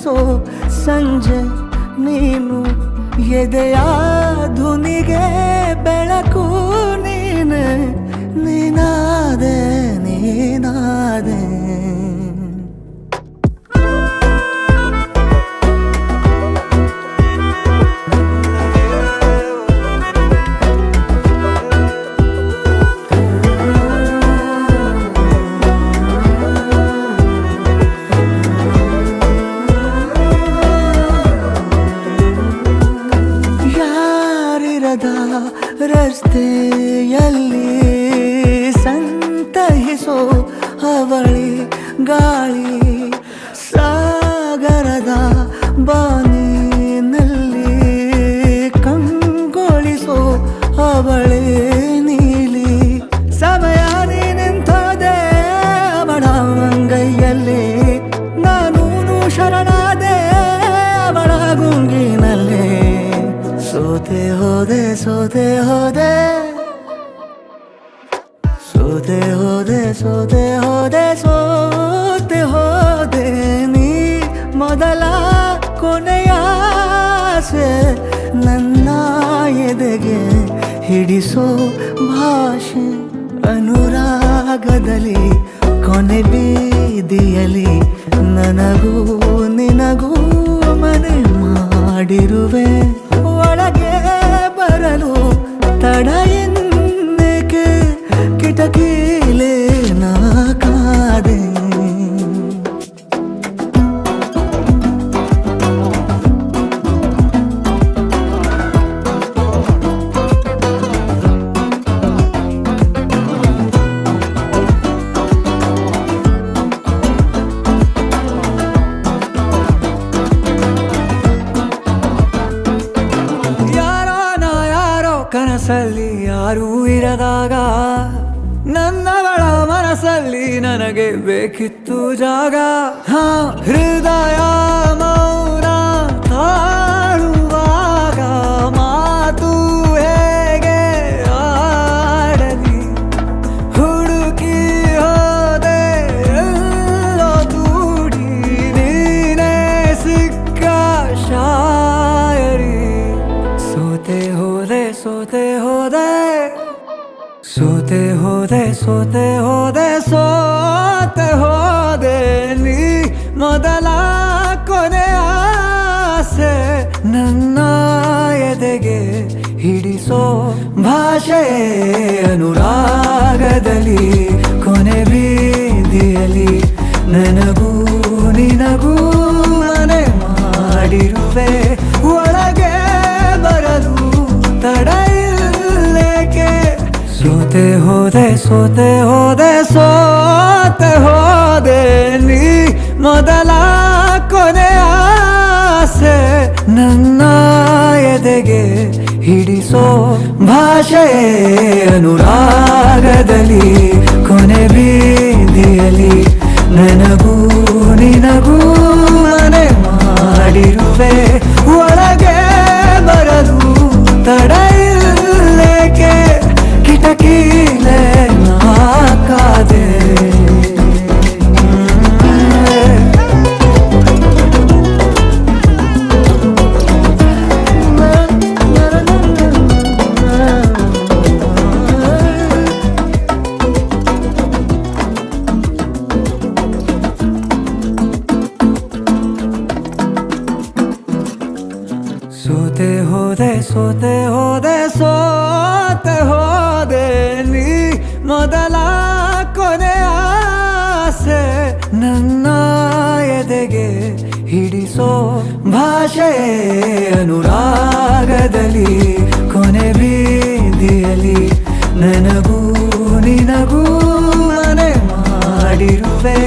ಸರಿಸೋ ಸಂಜೆ ನೀನು ಎದೆಯ ಧುನಿಗೆ ಬೆಳಕು ನೀನೆ ನೀನಾದೆ ನೀನಾದೆ ರಸ್ತೆಯಲ್ಲಿ ಸಂತಹಿಸೋ ಅವಳಿ ಗಾಳಿ ಸಾಗರದ ಬಾನಿನಲ್ಲಿ ಕಂಗೊಳಿಸೋ ಅವಳೆ ನೀಲಿ ಸಮಯ ನಿಂತೋದೆ ಅವಳ ಅಂಗೈಯಲ್ಲಿ ನಾನು ಶರಣಾದೆ ಅವಳ ಗುಂಗಿನಲ್ಲಿ ಸೋತೆ ಹೋದೆ ಸೋತೆ ಹೋದೆ ಸೋತೆ ಹೋದೆ ಸೋತೆ ಹೋದೆ ಸೋತೆ ಹೋದೆ ನೀ ಮೊದಲ ಕೊನೆಯ ಆಸೆ ನನ್ನ ಎದೆಗೆ ಹಿಡಿಸೋ ಭಾಷೆ ಅನುರಾಗದಲ್ಲಿ ಕೊನೆ ಬೀದಿಯಲ್ಲಿ ನನಗೂ ನಿನಗೂ ಮನೆ ಮಾಡಿರುವೆ ಒಳಗೆ ಬರಲು ತಡ ಎನ್ನಕ್ಕೆ ಕಿಟಕಿಲೇ ನಾ ಕಾದೆ ಕನಸಲ್ಲಿ ಯಾರೂ ಇರದಾಗ ನನ್ನವಳ ಮನಸ್ಸಲ್ಲಿ ನನಗೆ ಬೇಕಿತ್ತು ಜಾಗ ಹೃದಯ ಮೌನ ತಾಳುವಾಗ ಮಾತು ಹೇಗೆ ಆಡಲಿ ಹುಡುಕಿ ಹೋದೆ ಎಲ್ಲೋ ದೂಡಿ ನೀನೇ ಸಿಕ್ಕ ಶಾಯರಿ ಸೋತೆ ಹೋದೆ ಸೋತೆ ಹೋದೆ ಸೋತೆ ಹೋದೆ ಸೋತೆ ಹೋದೆ ಸೋತೆ ಹೋದೆ ನೀ ಮೊದಲ ಕೊನೆ ಆಸೆ ನನ್ನ ಎದೆಗೆ ಹಿಡಿಸೋ ಭಾಷೆ ಅನುರಾಗದಲ್ಲಿ ಕೊನೆ ಬೀದಿಯಲ್ಲಿ ನನಗೂ ನಿನಗೂ ಮನೆ ಮಾಡಿರುವೆ ಒಳಗೆ ಬರಲು ತಡ ಇಲ್ಲೇಕೆ ಸೋತೆ ಹೋದೆ ಸೋತೆ ಹೋದೆ ಸೋತೆ ಹೋದೆ ನೀ ಮೊದಲ ಕೊನೆ ಆಸೆ ನನ್ನ ಎದೆಗೆ ಹಿಡಿಸೋ ಭಾಷೆ ಅನುರಾಗದಲ್ಲಿ ಕೊನೆ ಬೀದಿಯಲ್ಲಿ ನನಗೂ ನಿನಗೂ ಮನೆ ಮಾಡಿರುವೆ ಒಳಗೆ ಬರಲು ತಡ ಇಲ್ಲೇಕೆ ಕಿಟಕಿಲೇ ನಾ ಕಾದೆ ಸೋತೆ ಹೋದೆ ಸೋತೆ ಹೋದೆ ಸೋತೆ ಹೋದೆ ನೀ ಮೊದಲ ಕೊನೆ ಆಸೆ ನನ್ನ ಎದೆಗೆ ಹಿಡಿಸೋ ಭಾಷೆ ಅನುರಾಗದಲ್ಲಿ ಕೊನೆ ಬೀದಿಯಲ್ಲಿ ನನಗೂ ನಿನಗೂ ಮನೆ ಮಾಡಿರುವೆ